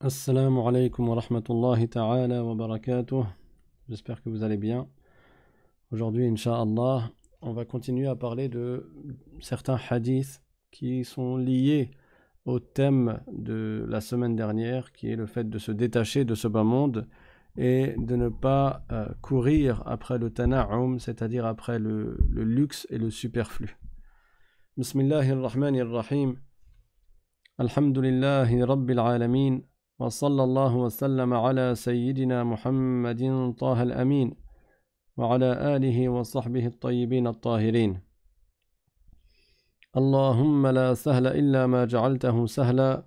Assalamu alaikum wa rahmatullahi ta'ala wa barakatuh. J'espère que vous allez bien. Aujourd'hui, Inch'Allah, on va continuer à parler de certains hadiths qui sont liés au thème de la semaine dernière, qui est le fait de se détacher de ce bas monde et de ne pas courir après le tana'um, c'est-à-dire après le luxe et le superflu. Bismillahirrahmanirrahim. Alhamdulillahi rabbil alamin. وصلى الله وسلم على سيدنا محمد طه الأمين وعلى آله وصحبه الطيبين الطاهرين. اللهم لا سهل إلا ما جعلته سهلا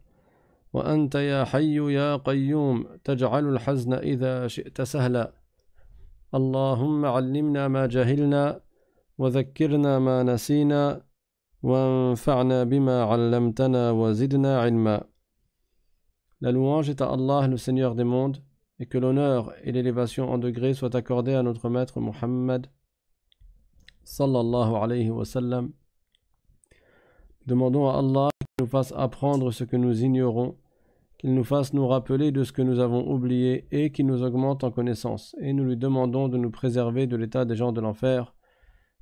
وأنت يا حي يا قيوم تجعل الحزن إذا شئت سهلا. اللهم علمنا ما جهلنا وذكرنا ما نسينا وانفعنا بما علمتنا وزدنا علما. La louange est à Allah, le Seigneur des mondes, et que l'honneur et l'élévation en degrés soient accordés à notre maître Muhammad sallallahu alayhi wa sallam. Demandons à Allah qu'il nous fasse apprendre ce que nous ignorons, qu'il nous fasse nous rappeler de ce que nous avons oublié et qu'il nous augmente en connaissance. Et nous lui demandons de nous préserver de l'état des gens de l'enfer.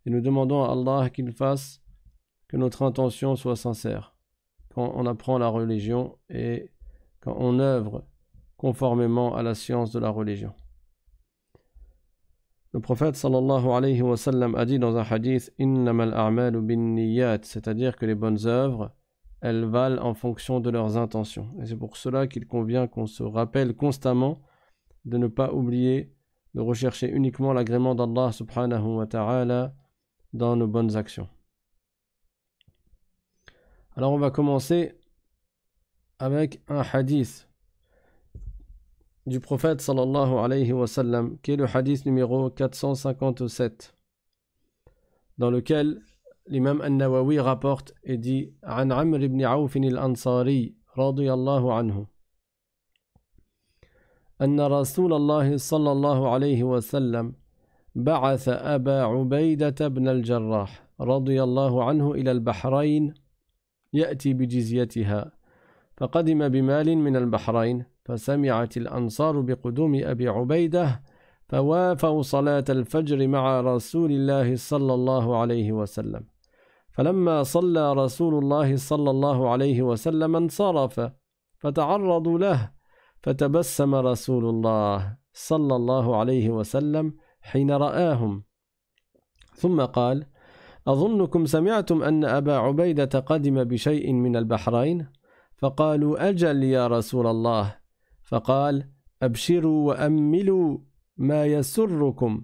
Et nous demandons à Allah qu'il fasse que notre intention soit sincère quand on apprend la religion et quand on œuvre conformément à la science de la religion. Le prophète sallallahu alayhi wa sallam a dit dans un hadith innamal a'malu binniyat, c'est-à-dire que les bonnes œuvres, elles valent en fonction de leurs intentions. Et c'est pour cela qu'il convient qu'on se rappelle constamment de ne pas oublier de rechercher uniquement l'agrément d'Allah subhanahu wa ta'ala dans nos bonnes actions. Alors on va commencer avec un hadith du prophète sallallahu alayhi wa sallam, qui est le hadith numéro 457, dans lequel l'imam An-Nawawi rapporte et dit « An Amr ibn Auf al-Ansari, radiyallahu anhu, أن رسول الله صلى الله عليه وسلم بعث أبا عبيدة بن الجراح رضي الله عنه إلى البحرين يأتي بجزيتها فقدم بمال من البحرين فسمعت الأنصار بقدوم أبي عبيدة فوافوا صلاة الفجر مع رسول الله صلى الله عليه وسلم فلما صلى رسول الله صلى الله عليه وسلم انصرف فتعرضوا له فتبسم رسول الله صلى الله عليه وسلم حين رآهم ثم قال أظنكم سمعتم أن أبا عبيدة قدم بشيء من البحرين فقالوا أجل يا رسول الله فقال أبشروا وأملوا ما يسركم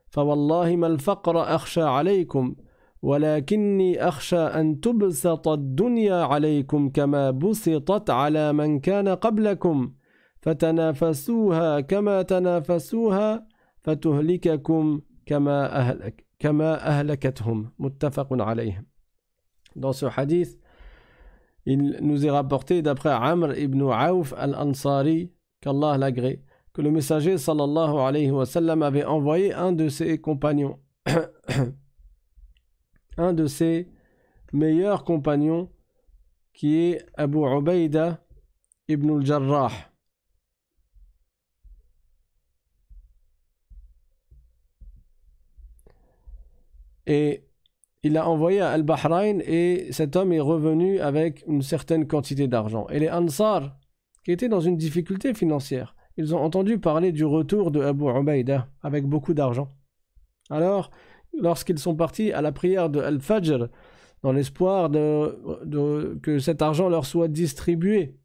فوالله ما الفقر أخشى عليكم ولكني أخشى أن تبسط الدنيا عليكم كما بسطت على من كان قبلكم فتنافسوها كما تنافسوها فتهلككم كما أهلكتهم متفق عليه. Dans ce hadith, il nous est rapporté d'après Amr ibn Auf al-Ansari, qu'Allah l'agrée, que le messager sallallahu alayhi wa sallam avait envoyé un de ses compagnons, un de ses meilleurs compagnons, qui est Abu Ubayda ibn al-Jarrah. Et il l'a envoyé à Al-Bahrain et cet homme est revenu avec une certaine quantité d'argent. Et les Ansar, qui étaient dans une difficulté financière, ils ont entendu parler du retour de Abu Ubayda avec beaucoup d'argent. Alors, lorsqu'ils sont partis à la prière de Al-Fajr, dans l'espoir que cet argent leur soit distribué,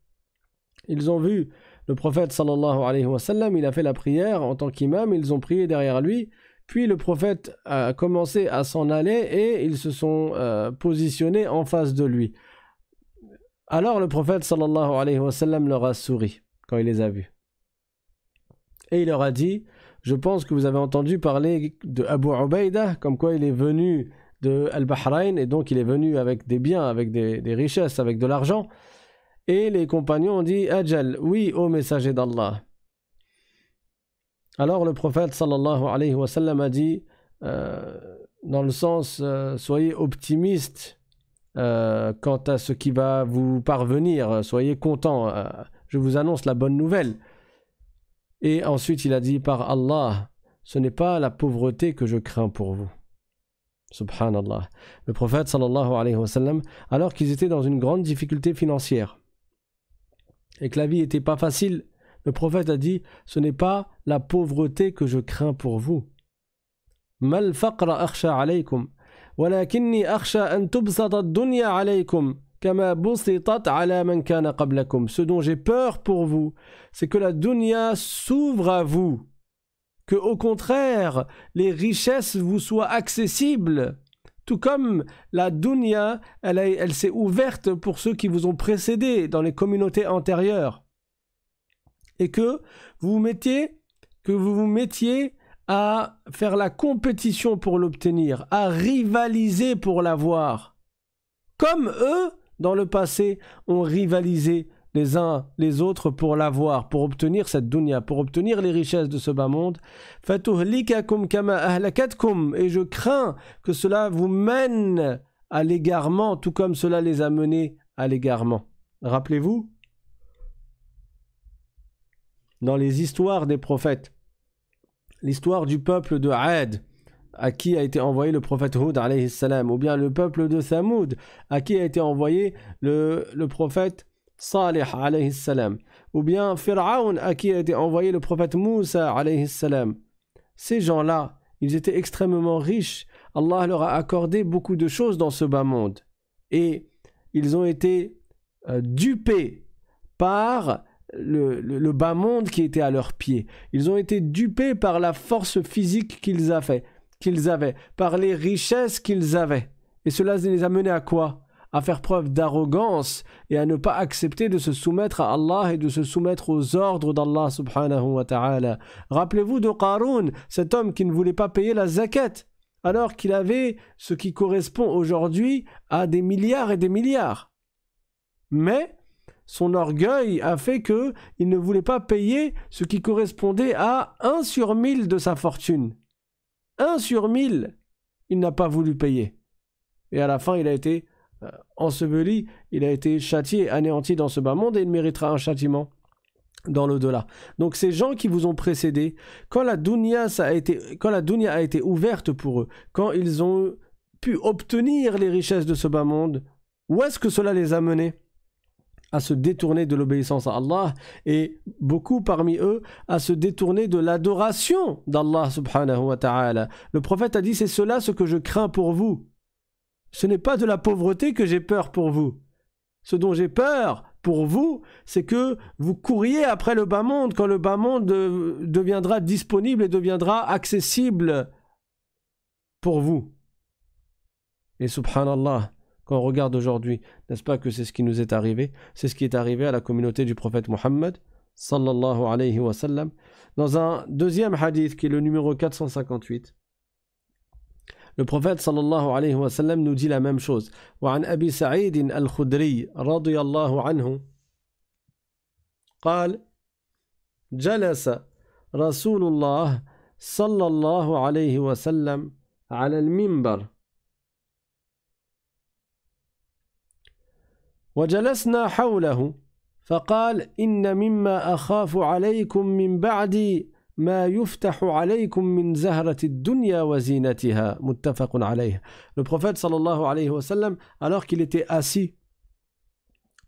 ils ont vu le prophète sallallahu alayhi wa sallam, il a fait la prière en tant qu'imam, ils ont prié derrière lui. Puis le prophète a commencé à s'en aller et ils se sont positionnés en face de lui. Alors le prophète sallallahu alayhi wa sallam leur a souri quand il les a vus. Et il leur a dit, je pense que vous avez entendu parler de Abu Ubayda, comme quoi il est venu de Al-Bahrain et donc il est venu avec des biens, avec des richesses, avec de l'argent. Et les compagnons ont dit, Ajal, oui, ô messager d'Allah. Alors le prophète sallallahu alayhi wa sallam a dit, dans le sens, soyez optimiste quant à ce qui va vous parvenir, soyez contents, je vous annonce la bonne nouvelle. Et ensuite il a dit, par Allah, ce n'est pas la pauvreté que je crains pour vous. Subhanallah. Le prophète sallallahu alayhi wa sallam, alors qu'ils étaient dans une grande difficulté financière et que la vie n'était pas facile, le prophète a dit, ce n'est pas la pauvreté que je crains pour vous. Mal faqra akhsha alaykum, walakinni akhsha an tubsata ad-dunya alaykum. Ce dont j'ai peur pour vous, c'est que la dunya s'ouvre à vous, que au contraire, les richesses vous soient accessibles, tout comme la dunya, elle s'est ouverte pour ceux qui vous ont précédés dans les communautés antérieures, et que vous vous mettiez à faire la compétition pour l'obtenir, à rivaliser pour l'avoir, comme eux, dans le passé, ont rivalisé les uns les autres pour l'avoir, pour obtenir cette dunya, pour obtenir les richesses de ce bas monde. Et je crains que cela vous mène à l'égarement, tout comme cela les a menés à l'égarement. Rappelez-vous, dans les histoires des prophètes, l'histoire du peuple de Ad, à qui a été envoyé le prophète Hud alayhi salam, ou bien le peuple de Thamoud, à qui a été envoyé le prophète Salih alayhi salam, ou bien Pharaon, à qui a été envoyé le prophète Moussa alayhi salam. Ces gens-là, ils étaient extrêmement riches. Allah leur a accordé beaucoup de choses dans ce bas monde. Et ils ont été dupés par le bas monde qui était à leurs pieds. Ils ont été dupés par la force physique qu'ils avaient, par les richesses qu'ils avaient. Et cela les a menés à quoi? À faire preuve d'arrogance et à ne pas accepter de se soumettre à Allah et de se soumettre aux ordres d'Allah subhanahu wa ta'ala. Rappelez-vous de Qarun, cet homme qui ne voulait pas payer la zakat, alors qu'il avait ce qui correspond aujourd'hui à des milliards et des milliards. Mais son orgueil a fait qu'il ne voulait pas payer ce qui correspondait à 1 sur 1000 de sa fortune. 1 sur 1000, il n'a pas voulu payer. Et à la fin, il a été enseveli, il a été châtié, anéanti dans ce bas monde et il méritera un châtiment dans l'au-delà. Donc ces gens qui vous ont précédés, quand la dunya a été ouverte pour eux, quand ils ont pu obtenir les richesses de ce bas monde, où est-ce que cela les a menés? À se détourner de l'obéissance à Allah, et beaucoup parmi eux à se détourner de l'adoration d'Allah subhanahu wa ta'ala. Le prophète a dit, c'est cela ce que je crains pour vous. Ce n'est pas de la pauvreté que j'ai peur pour vous. Ce dont j'ai peur pour vous, c'est que vous couriez après le bas monde quand le bas monde deviendra disponible et deviendra accessible pour vous. Et subhanallah, quand on regarde aujourd'hui, n'est-ce pas que c'est ce qui nous est arrivé? C'est ce qui est arrivé à la communauté du prophète Mohammed, sallallahu alayhi wa sallam. Dans un deuxième hadith, qui est le numéro 458, le prophète sallallahu alayhi wa sallam nous dit la même chose. وعن أبي سعيد الخدري رضي الله عنه قال جلس رسول الله صلى الله عليه وسلم على المنبر وجلسنا حوله فقال إن مما أخاف عليكم من بعدي ما يفتح عليكم من زهرة الدنيا وزينتها متفق عليه. Le prophète sallallahu alayhi wa sallam, alors qu'il était assis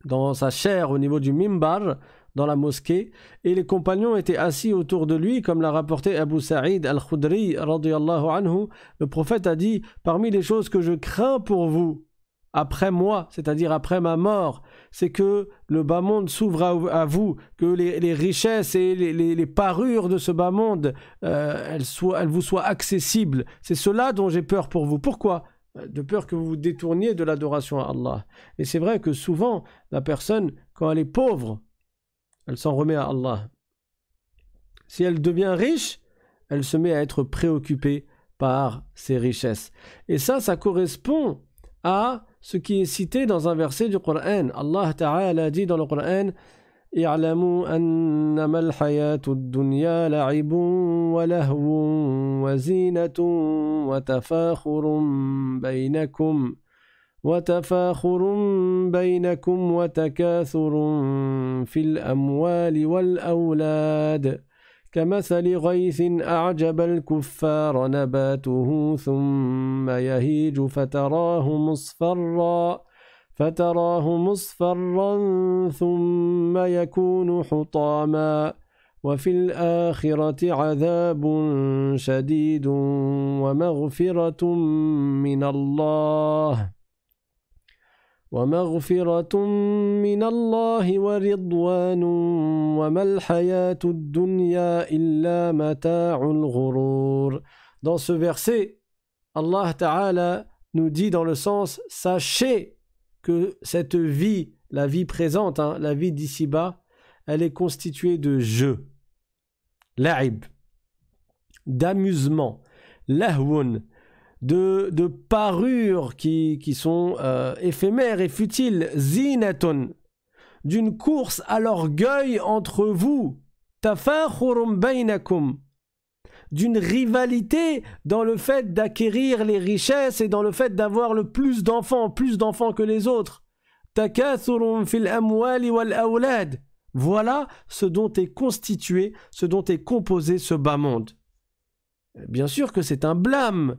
dans sa chaire au niveau du mimbar dans la mosquée, et les compagnons étaient assis autour de lui, comme l'a rapporté Abu Sa'id al-Khudri radiyallahu anhu, le prophète a dit, parmi les choses que je crains pour vous après moi, c'est-à-dire après ma mort, c'est que le bas monde s'ouvre à vous, que les richesses et les parures de ce bas monde, elles vous soient accessibles. C'est cela dont j'ai peur pour vous. Pourquoi? De peur que vous vous détourniez de l'adoration à Allah. Et c'est vrai que souvent, la personne, quand elle est pauvre, elle s'en remet à Allah. Si elle devient riche, elle se met à être préoccupée par ses richesses. Et ça correspond à ce qui est cité dans un verset du Coran. Allah Ta'ala dit dans le Coran, اعلموا أنما الحياة الدنيا لعب ولهو وزينة وتفاخر بينكم وتفاخر بينكم وتكاثر في الأموال والأولاد كمثل غيث أعجب الكفار نباته ثم يهيج فتراه مصفرا ثم يكون حطاما وفي الآخرة عذاب شديد ومغفرة من الله ورضوان وما الحياة الدنيا إلا متاع الغرور. Dans ce verset, Allah Ta'ala nous dit dans le sens « Sachez que cette vie, la vie présente, la vie d'ici-bas, elle est constituée de jeux, la'ib, d'amusement, lahwoun, de parures qui sont éphémères et futiles, zinatun, d'une course à l'orgueil entre vous, tafakhurum bainakum, d'une rivalité dans le fait d'acquérir les richesses et dans le fait d'avoir le plus d'enfants que les autres. Takathurum fil amwali wal awlad. Voilà ce dont est constitué, ce dont est composé ce bas monde. Bien sûr que c'est un blâme.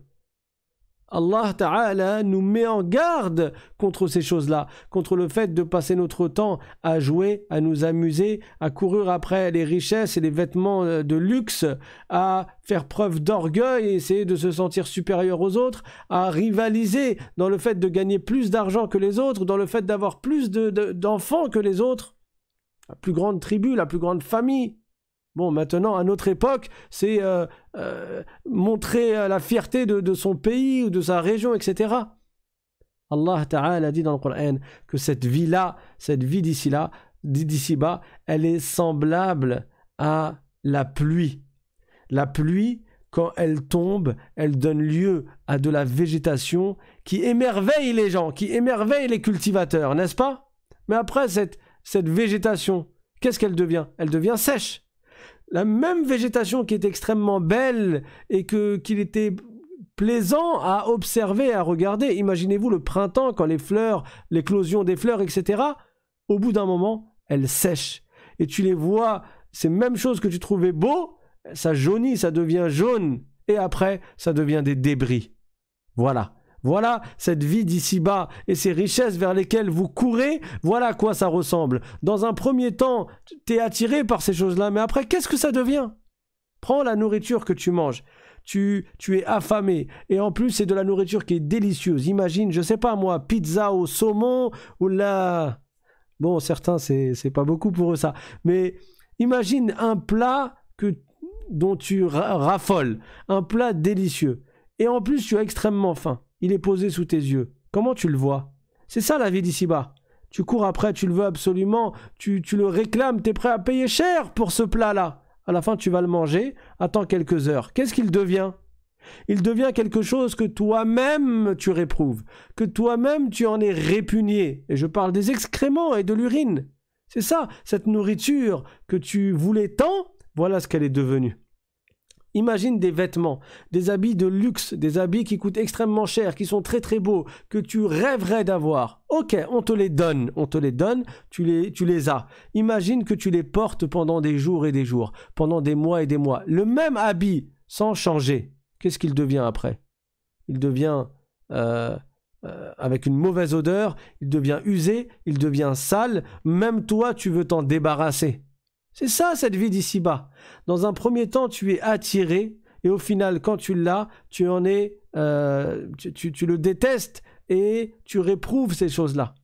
Allah Ta'ala nous met en garde contre ces choses-là, contre le fait de passer notre temps à jouer, à nous amuser, à courir après les richesses et les vêtements de luxe, à faire preuve d'orgueil et essayer de se sentir supérieur aux autres, à rivaliser dans le fait de gagner plus d'argent que les autres, dans le fait d'avoir plus d'enfants que les autres. La plus grande tribu, la plus grande famille. Bon, maintenant, à notre époque, c'est montrer la fierté de son pays ou de sa région, etc. Allah Ta'ala dit dans le Coran que cette vie-là, cette vie d'ici-bas, elle est semblable à la pluie. La pluie, quand elle tombe, elle donne lieu à de la végétation qui émerveille les gens, qui émerveille les cultivateurs, n'est-ce pas? Mais après, cette végétation, qu'est-ce qu'elle devient? Elle devient sèche. La même végétation qui est extrêmement belle et qu'il était plaisant à observer, à regarder. Imaginez-vous le printemps, quand les fleurs, l'éclosion des fleurs, etc., au bout d'un moment, elles sèchent. Et tu les vois, ces mêmes choses que tu trouvais beaux, ça jaunit, ça devient jaune. Et après, ça devient des débris. Voilà. Voilà cette vie d'ici-bas et ces richesses vers lesquelles vous courez, voilà à quoi ça ressemble. Dans un premier temps, tu es attiré par ces choses-là, mais après, qu'est-ce que ça devient? Prends la nourriture que tu manges, tu es affamé, et en plus, c'est de la nourriture qui est délicieuse. Imagine, je sais pas moi, pizza au saumon, ou là... Bon, certains, c'est pas beaucoup pour eux ça, mais imagine un plat dont tu raffoles, un plat délicieux, et en plus, tu as extrêmement faim. Il est posé sous tes yeux. Comment tu le vois? C'est ça la vie d'ici-bas. Tu cours après, tu le veux absolument, tu le réclames, tu es prêt à payer cher pour ce plat-là. À la fin, tu vas le manger, attends quelques heures. Qu'est-ce qu'il devient? Il devient quelque chose que toi-même tu réprouves, que toi-même tu en es répugné. Et je parle des excréments et de l'urine. C'est ça, cette nourriture que tu voulais tant, voilà ce qu'elle est devenue. Imagine des vêtements, des habits de luxe, des habits qui coûtent extrêmement cher, qui sont très très beaux, que tu rêverais d'avoir. Ok, on te les donne, tu les as. Imagine que tu les portes pendant des jours et des jours, pendant des mois et des mois. Le même habit, sans changer. Qu'est-ce qu'il devient après? Il devient avec une mauvaise odeur, il devient usé, il devient sale. Même toi, tu veux t'en débarrasser. C'est ça, cette vie d'ici-bas. Dans un premier temps, tu es attiré, et au final, quand tu l'as, tu le détestes, et tu réprouves ces choses-là.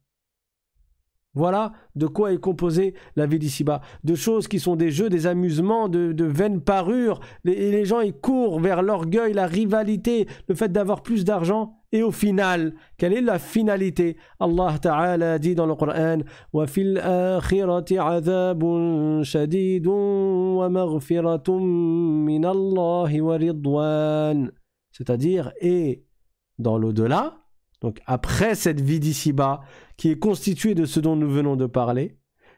Voilà de quoi est composée la vie d'ici-bas. De choses qui sont des jeux, des amusements, de vaines parures. Et les gens, ils courent vers l'orgueil, la rivalité, le fait d'avoir plus d'argent. Et au final, quelle est la finalité? Allah Ta'ala dit dans le Coran وَفِي الْآخِرَةِ عَذَابٌ شَدِيدٌ وَمَغْفِرَةٌ مِّنَ اللَّهِ وَرِضْوَانٌ. C'est-à-dire, et dans l'au-delà, donc après cette vie d'ici-bas, qui est constituée de ce dont nous venons de parler,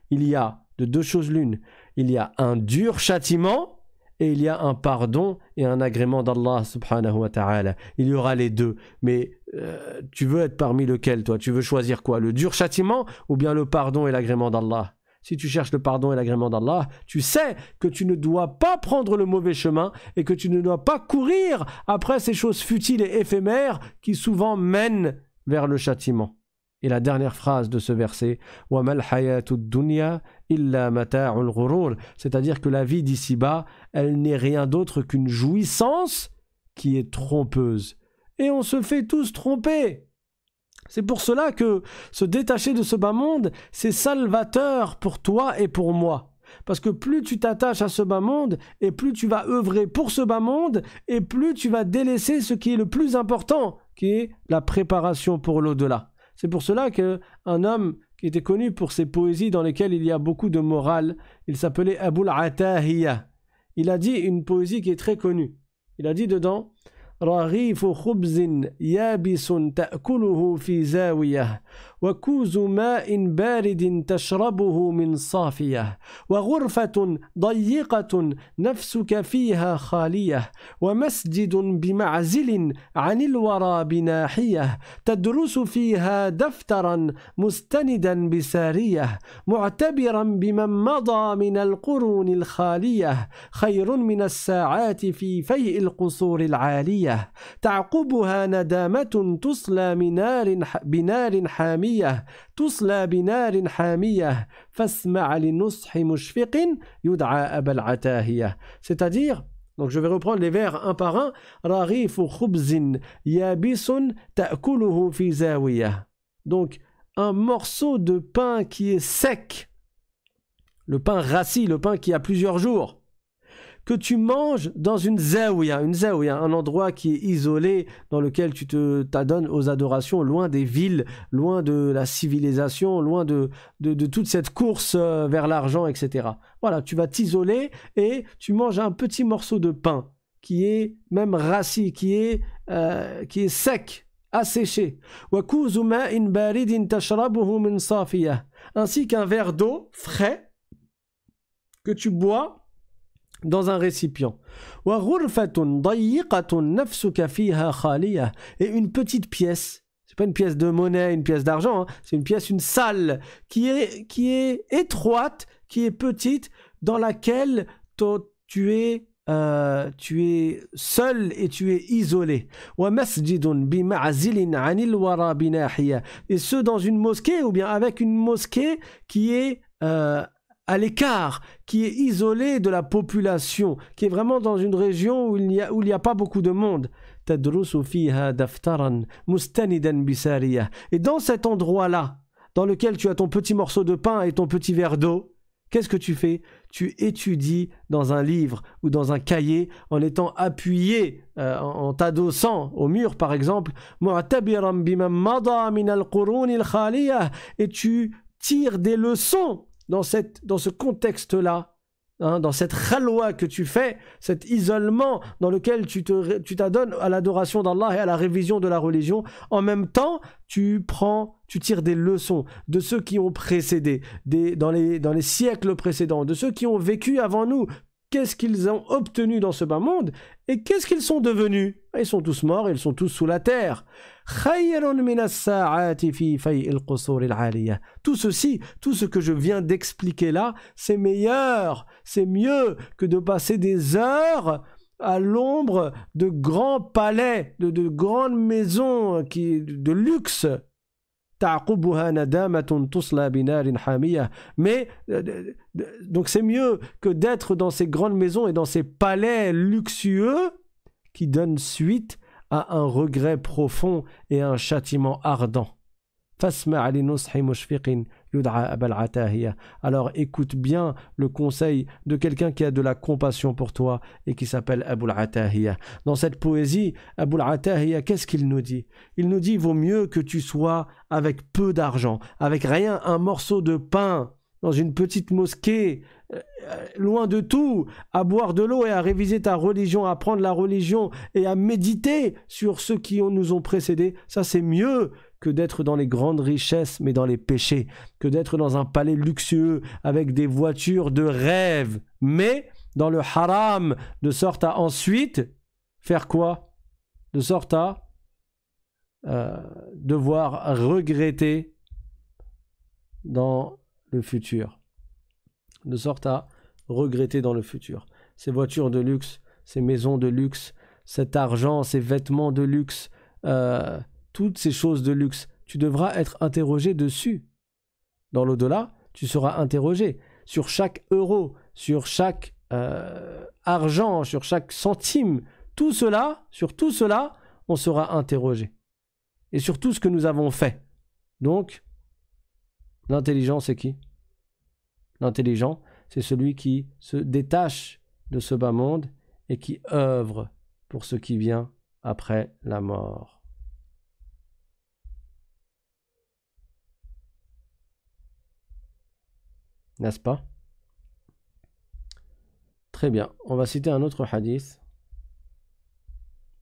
il y a de deux choses l'une. Il y a un dur châtiment et il y a un pardon et un agrément d'Allah subhanahu wa ta'ala. Il y aura les deux. Mais tu veux être parmi lequel, toi? Tu veux choisir quoi? Le dur châtiment ou bien le pardon et l'agrément d'Allah? Si tu cherches le pardon et l'agrément d'Allah, tu sais que tu ne dois pas prendre le mauvais chemin et que tu ne dois pas courir après ces choses futiles et éphémères qui souvent mènent vers le châtiment. Et la dernière phrase de ce verset, وَمَا الْحَيَاةُ الدُّنْيَا إِلَّا مَتَاعُ الْغُرُورِ, c'est-à-dire que la vie d'ici-bas, elle n'est rien d'autre qu'une jouissance qui est trompeuse. Et on se fait tous tromper. C'est pour cela que se détacher de ce bas monde, c'est salvateur pour toi et pour moi. Parce que plus tu t'attaches à ce bas monde, et plus tu vas œuvrer pour ce bas monde, et plus tu vas délaisser ce qui est le plus important, qui est la préparation pour l'au-delà. C'est pour cela qu'un homme qui était connu pour ses poésies dans lesquelles il y a beaucoup de morale, il s'appelait Abul Atahiya. Il a dit une poésie qui est très connue. Il a dit dedans رغيف خبز يابس تأكله في زاوية وكوز ماء بارد تشربه من صافية وغرفة ضيقة نفسك فيها خالية ومسجد بمعزل عن الورى بناحية تدرس فيها دفترا مستندا بسارية معتبرا بمن مضى من القرون الخالية خير من الساعات في فيء القصور العالية تعقبها ندامة تصلى بنار حامية تصلى بنار حامية فاسمع لنصح مشفق يدعى أبا العتاهية. C'est-à-dire, donc je vais reprendre les vers un par un. رغيف خبز يابس تأكله في زاوية. Donc un morceau de pain qui est sec, le pain rassis, le pain qui a plusieurs jours, que tu manges dans une zawiya, un endroit qui est isolé, dans lequel tu t'adonnes aux adorations, loin des villes, loin de la civilisation, loin de toute cette course vers l'argent, etc. Voilà, tu vas t'isoler et tu manges un petit morceau de pain qui est même rassis, qui est sec, asséché. Ainsi qu'un verre d'eau frais que tu bois dans un récipient. Et une petite pièce, c'est pas une pièce de monnaie, une pièce d'argent, hein, c'est une pièce, une salle qui est étroite, qui est petite, dans laquelle tu es seul et tu es isolé. Et ce dans une mosquée ou bien avec une mosquée qui est à l'écart, qui est isolé de la population, qui est vraiment dans une région où il n'y a pas beaucoup de monde. Et dans cet endroit-là, dans lequel tu as ton petit morceau de pain et ton petit verre d'eau, qu'est-ce que tu fais? Tu étudies dans un livre ou dans un cahier en étant appuyé, en t'adossant au mur par exemple, et tu tires des leçons dans ce contexte-là, hein, dans cette khalwa que tu fais, cet isolement dans lequel tu t'adonnes à l'adoration d'Allah et à la révision de la religion, en même temps, tu tires des leçons de ceux qui ont précédé, dans les siècles précédents, de ceux qui ont vécu avant nous. Qu'est-ce qu'ils ont obtenu dans ce bas monde et qu'est-ce qu'ils sont devenus? Ils sont tous morts, ils sont tous sous la terre. Tout ceci, tout ce que je viens d'expliquer là, c'est meilleur, c'est mieux que de passer des heures à l'ombre de grands palais, de grandes maisons de luxe. Mais donc c'est mieux que d'être dans ces grandes maisons et dans ces palais luxueux qui donnent suite à un regret profond et à un châtiment ardent. Alors écoute bien le conseil de quelqu'un qui a de la compassion pour toi et qui s'appelle Abul Atahiya. Dans cette poésie, Abul Atahiya, qu'est-ce qu'il nous dit? Il nous dit: il vaut mieux que tu sois avec peu d'argent, avec rien, un morceau de pain, dans une petite mosquée, loin de tout, à boire de l'eau et à réviser ta religion, à apprendre la religion et à méditer sur ceux qui nous ont précédés. Ça, c'est mieux que d'être dans les grandes richesses, mais dans les péchés, que d'être dans un palais luxueux avec des voitures de rêve, mais dans le haram, de sorte à ensuite faire quoi? De sorte à devoir regretter dans le futur. De sorte à regretter dans le futur. Ces voitures de luxe, ces maisons de luxe, cet argent, ces vêtements de luxe, toutes ces choses de luxe, tu devras être interrogé dessus. Dans l'au-delà, tu seras interrogé sur chaque euro, sur chaque argent, sur chaque centime. Tout cela, sur tout cela, on sera interrogé. Et sur tout ce que nous avons fait. Donc, l'intelligent, c'est qui? L'intelligent, c'est celui qui se détache de ce bas monde et qui œuvre pour ce qui vient après la mort. N'est-ce pas? Très bien. On va citer un autre hadith.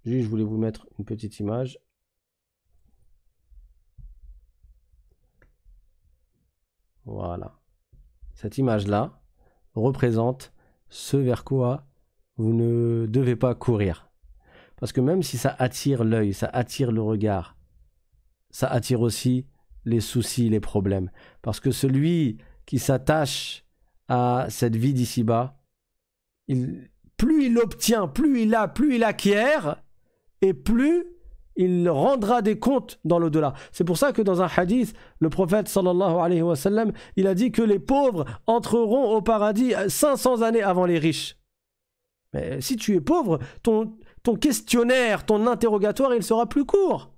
Juste, je voulais vous mettre une petite image. Voilà. Cette image-là représente ce vers quoi vous ne devez pas courir. Parce que même si ça attire l'œil, ça attire le regard, ça attire aussi les soucis, les problèmes. Parce que celui qui s'attache à cette vie d'ici-bas, plus il obtient, plus il acquiert, et plus il rendra des comptes dans l'au-delà. C'est pour ça que dans un hadith, le prophète sallallahu alayhi wa sallam, il a dit que les pauvres entreront au paradis 500 années avant les riches. Mais si tu es pauvre, ton questionnaire, ton interrogatoire, il sera plus court.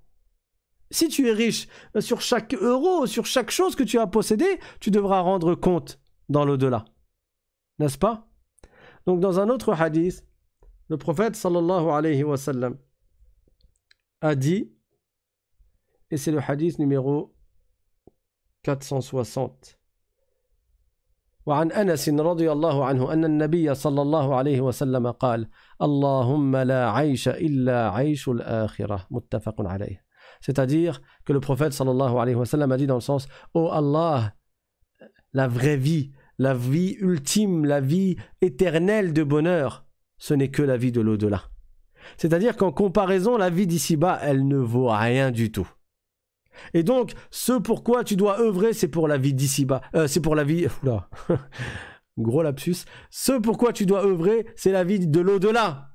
Si tu es riche, sur chaque euro, sur chaque chose que tu as possédée, tu devras rendre compte dans l'au-delà. N'est-ce pas? Donc dans un autre hadith, le prophète sallallahu alayhi wa sallam a dit, et c'est le hadith numéro 460. وعن أنس رضي الله عنه أن النبي صلى الله عليه وسلم قال اللهم لا عيش إلا عيش الآخرة متفق عليه. C'est-à-dire que le prophète sallallahu alayhi wa sallam a dit dans le sens oh Allah, la vraie vie, la vie ultime, la vie éternelle de bonheur, ce n'est que la vie de l'au-delà. C'est-à-dire qu'en comparaison, la vie d'ici-bas, elle ne vaut rien du tout. Et donc, ce pourquoi tu dois œuvrer, c'est pour la vie d'ici-bas. C'est pour la vie... Oula. Gros lapsus. Ce pourquoi tu dois œuvrer, c'est la vie de l'au-delà.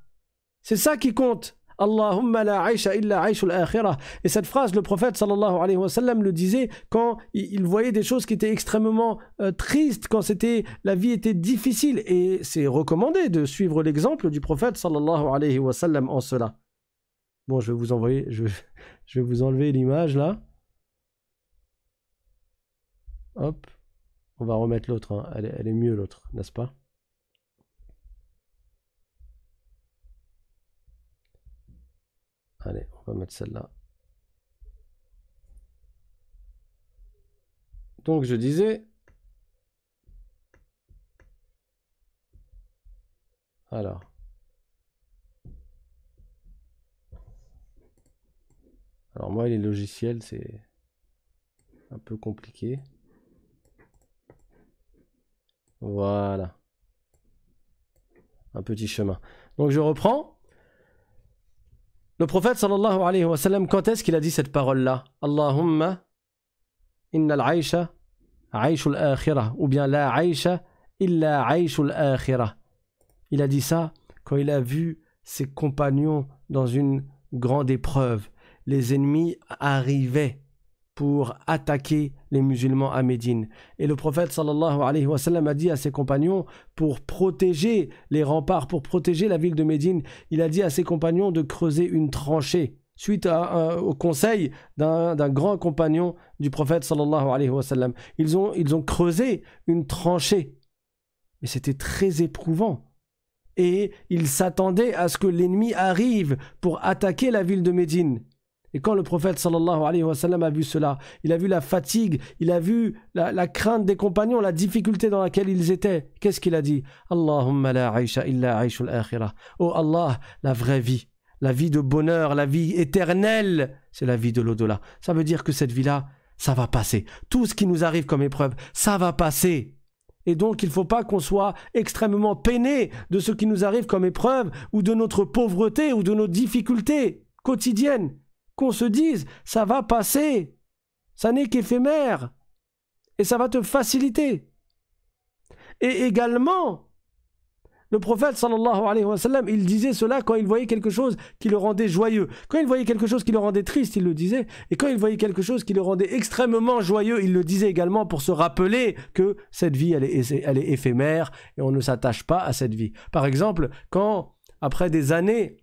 C'est ça qui compte. Allahumma la aisha illa aishul akhirah. Et cette phrase, le prophète sallallahu alayhi wa sallam le disait quand il voyait des choses qui étaient extrêmement tristes, quand la vie était difficile. Et c'est recommandé de suivre l'exemple du prophète sallallahu alayhi wa sallam en cela. Bon, je vais vous enlever l'image là. Hop. On va remettre l'autre. Hein. Elle est mieux l'autre, n'est-ce pas? Allez, on va mettre celle-là. Donc je disais... Alors moi, les logiciels, c'est un peu compliqué. Voilà. Un petit chemin. Donc je reprends. Le prophète sallallahu alayhi wa sallam, quand est-ce qu'il a dit cette parole-là? Allahumma innal aisha aishul akhirah, ou bien la aisha illa aishul akhirah. Il a dit ça quand il a vu ses compagnons dans une grande épreuve. Les ennemis arrivaient pour attaquer les musulmans à Médine. Et le prophète sallallahu alayhi wa sallam a dit à ses compagnons, pour protéger les remparts, pour protéger la ville de Médine, il a dit à ses compagnons de creuser une tranchée, suite au conseil d'un grand compagnon du prophète sallallahu alayhi wa sallam. Ils ont creusé une tranchée. Mais c'était très éprouvant. Et ils s'attendaient à ce que l'ennemi arrive pour attaquer la ville de Médine. Et quand le prophète sallallahu alayhi wa sallam a vu cela, il a vu la fatigue, il a vu la crainte des compagnons, la difficulté dans laquelle ils étaient. Qu'est-ce qu'il a dit? Allahumma la aisha illa aishul akhirah. Oh Allah, la vraie vie, la vie de bonheur, la vie éternelle, c'est la vie de l'au-delà. Ça veut dire que cette vie-là, ça va passer. Tout ce qui nous arrive comme épreuve, ça va passer. Et donc, il ne faut pas qu'on soit extrêmement peiné de ce qui nous arrive comme épreuve, ou de notre pauvreté, ou de nos difficultés quotidiennes. Qu'on se dise, ça va passer, ça n'est qu'éphémère, et ça va te faciliter. Et également, le prophète sallallahu alayhi wa sallam, il disait cela quand il voyait quelque chose qui le rendait joyeux. Quand il voyait quelque chose qui le rendait triste, il le disait. Et quand il voyait quelque chose qui le rendait extrêmement joyeux, il le disait également pour se rappeler que cette vie, elle est éphémère et on ne s'attache pas à cette vie. Par exemple, quand, après des années,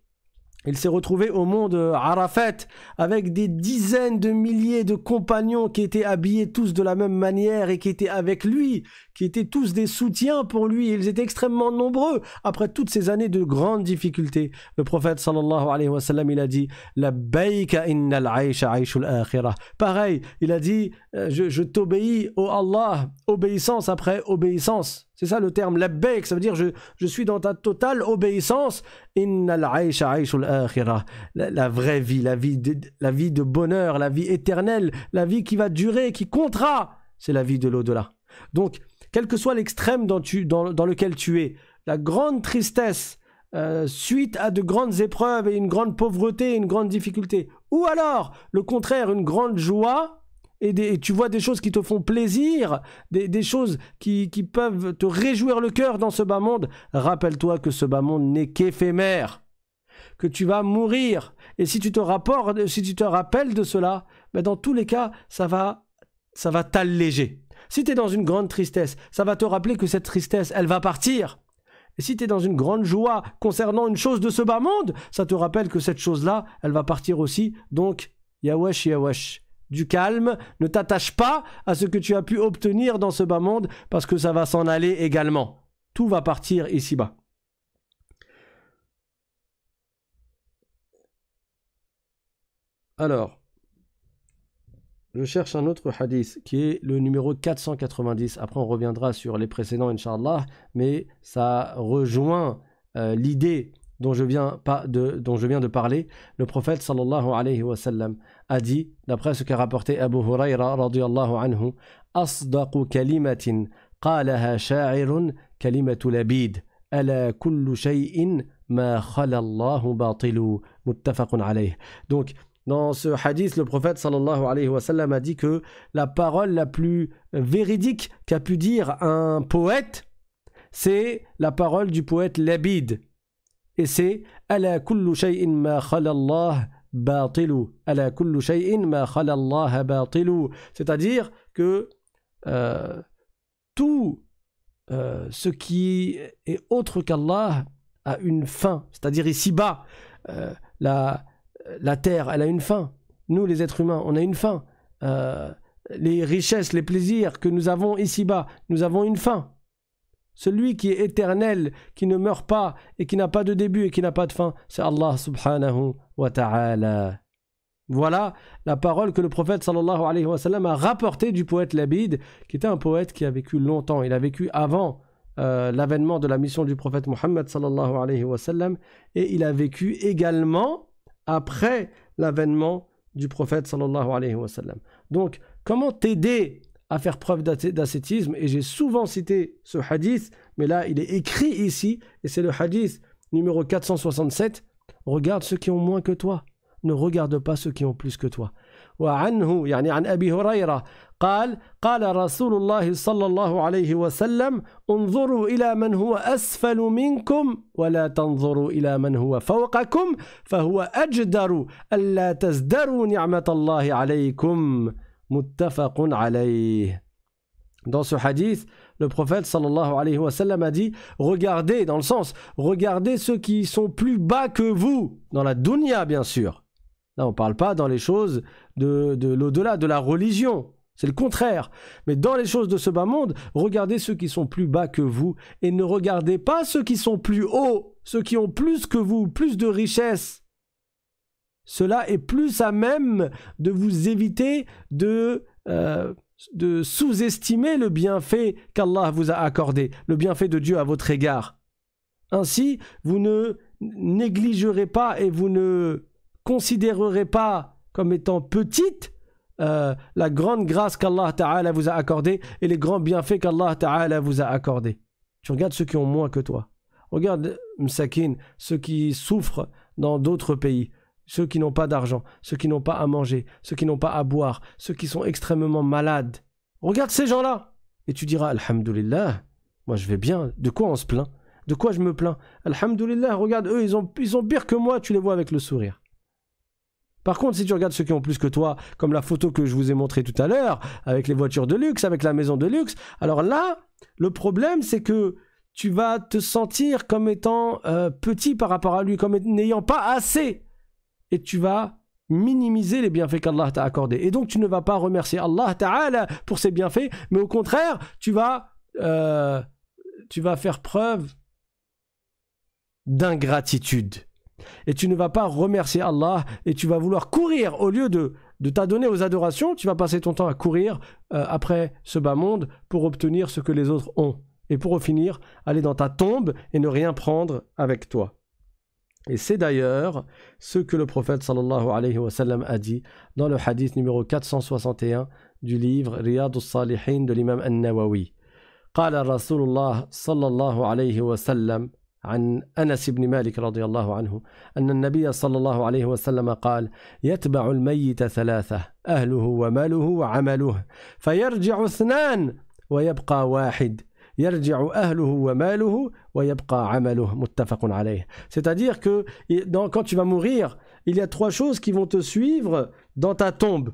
il s'est retrouvé au mont de Arafat avec des dizaines de milliers de compagnons qui étaient habillés tous de la même manière et qui étaient avec lui, qui étaient tous des soutiens pour lui. Ils étaient extrêmement nombreux après toutes ces années de grandes difficultés. Le prophète sallallahu alayhi wa sallam, il a dit « Labbaïka innal aïsha aïshul akhirah ». Pareil, il a dit « Je t'obéis, ô Allah, obéissance après obéissance ». C'est ça le terme labbaik, ça veut dire je suis dans ta totale obéissance. Innal aïsha aïshul akhirah, la vraie vie, la vie de bonheur, la vie éternelle, la vie qui va durer, qui comptera, c'est la vie de l'au-delà. Donc, quel que soit l'extrême dans lequel tu es, la grande tristesse suite à de grandes épreuves et une grande pauvreté, une grande difficulté, ou alors, le contraire, une grande joie, et tu vois des choses qui te font plaisir, des choses qui peuvent te réjouir le cœur dans ce bas monde, rappelle-toi que ce bas monde n'est qu'éphémère, que tu vas mourir. Et si tu te rappelles de cela, ben dans tous les cas, ça va t'alléger. Si tu es dans une grande tristesse, ça va te rappeler que cette tristesse, elle va partir. Et si tu es dans une grande joie concernant une chose de ce bas monde, ça te rappelle que cette chose-là, elle va partir aussi. Donc, yawesh, yawesh. Du calme, ne t'attache pas à ce que tu as pu obtenir dans ce bas monde parce que ça va s'en aller également. Tout va partir ici-bas. Alors, je cherche un autre hadith qui est le numéro 490. Après, on reviendra sur les précédents, Inch'Allah, mais ça rejoint l'idée dont je viens de parler. Le prophète sallallahu alayhi wa sallam a dit, d'après ce qu'a rapporté Abu Hurayra radiyallahu anhu, asdaqu kalimatin qalaha sha'irun kalimatu labid ala kullu shay'in ma khala Allahu batilu muttafaqun alayh. Donc dans ce hadith, le prophète sallallahu alayhi wa sallam a dit que la parole la plus véridique qu'a pu dire un poète, c'est la parole du poète Labid. Et c'est ala kullu shay'in ma khala Allah batilu. Ala kullu shay'in ma khala Allah batilu. C'est-à-dire que tout ce qui est autre qu'Allah a une fin. C'est-à-dire ici-bas, la terre, elle a une fin. Nous, les êtres humains, on a une fin. Les richesses, les plaisirs que nous avons ici-bas, nous avons une fin. Celui qui est éternel, qui ne meurt pas et qui n'a pas de début et qui n'a pas de fin, c'est Allah subhanahu wa ta'ala. Voilà la parole que le prophète sallallahu alayhi wa sallam a rapportée du poète Labid, qui était un poète qui a vécu longtemps. Il a vécu avant l'avènement de la mission du prophète Muhammad sallallahu alayhi wa sallam, et il a vécu également après l'avènement du prophète sallallahu alayhi wa sallam. Donc, comment t'aider à faire preuve d'ascétisme? Et j'ai souvent cité ce hadith, mais là il est écrit ici, et c'est le hadith numéro 467. Regarde ceux qui ont moins que toi, ne regarde pas ceux qui ont plus que toi. وعنه يعني عن أبي هريرة قال رسول الله صلى الله عليه وسلم انظروا إلى من هو أسفل منكم ولا تنظروا إلى من هو فوقكم فهو أجدر ألا تزدروا نعمة الله عليكم متفق عليه. Dans ce hadith, le prophète sallallahu alayhi wa sallam a dit, regardez, dans le sens, regardez ceux qui sont plus bas que vous, dans la dunya bien sûr. Là on ne parle pas dans les choses de l'au-delà, de la religion, c'est le contraire. Mais dans les choses de ce bas monde, regardez ceux qui sont plus bas que vous, et ne regardez pas ceux qui sont plus hauts, ceux qui ont plus que vous, plus de richesse. Cela est plus à même de vous éviter de sous-estimer le bienfait qu'Allah vous a accordé, le bienfait de Dieu à votre égard. Ainsi, vous ne négligerez pas et vous ne considérerez pas comme étant petite la grande grâce qu'Allah Ta'ala vous a accordée et les grands bienfaits qu'Allah Ta'ala vous a accordés. Tu regardes ceux qui ont moins que toi. Regarde, Msakin, ceux qui souffrent dans d'autres pays, ceux qui n'ont pas d'argent, ceux qui n'ont pas à manger, ceux qui n'ont pas à boire, ceux qui sont extrêmement malades. Regarde ces gens-là. Et tu diras, Alhamdulillah, moi je vais bien. De quoi on se plaint? De quoi je me plains? Alhamdulillah, regarde, eux, ils ont pire que moi, tu les vois avec le sourire. Par contre, si tu regardes ceux qui ont plus que toi, comme la photo que je vous ai montrée tout à l'heure, avec les voitures de luxe, avec la maison de luxe, alors là, le problème, c'est que tu vas te sentir comme étant petit par rapport à lui, comme n'ayant pas assez. Et tu vas minimiser les bienfaits qu'Allah t'a accordés. Et donc, tu ne vas pas remercier Allah Ta'ala pour ses bienfaits, mais au contraire, tu vas faire preuve d'ingratitude. Et tu ne vas pas remercier Allah et tu vas vouloir courir au lieu de t'adonner aux adorations, tu vas passer ton temps à courir après ce bas monde pour obtenir ce que les autres ont. Et pour finir, aller dans ta tombe et ne rien prendre avec toi. Et c'est d'ailleurs ce que le prophète sallallahu alayhi wa sallam a dit dans le hadith numéro 461 du livre Riyad al-Salihin de l'imam An-Nawawi. قال رسول الله صلى الله عليه وسلم عن أنس بن مالك رضي الله عنه أن النبي صلى الله عليه وسلم قال يتبع الميت ثلاثة أهله وماله وعمله فيرجع اثنان ويبقى واحد يرجع أهله وماله ويبقى عمله متفق عليه. C'est-à-dire que quand tu vas mourir, il y a trois choses qui vont te suivre dans ta tombe.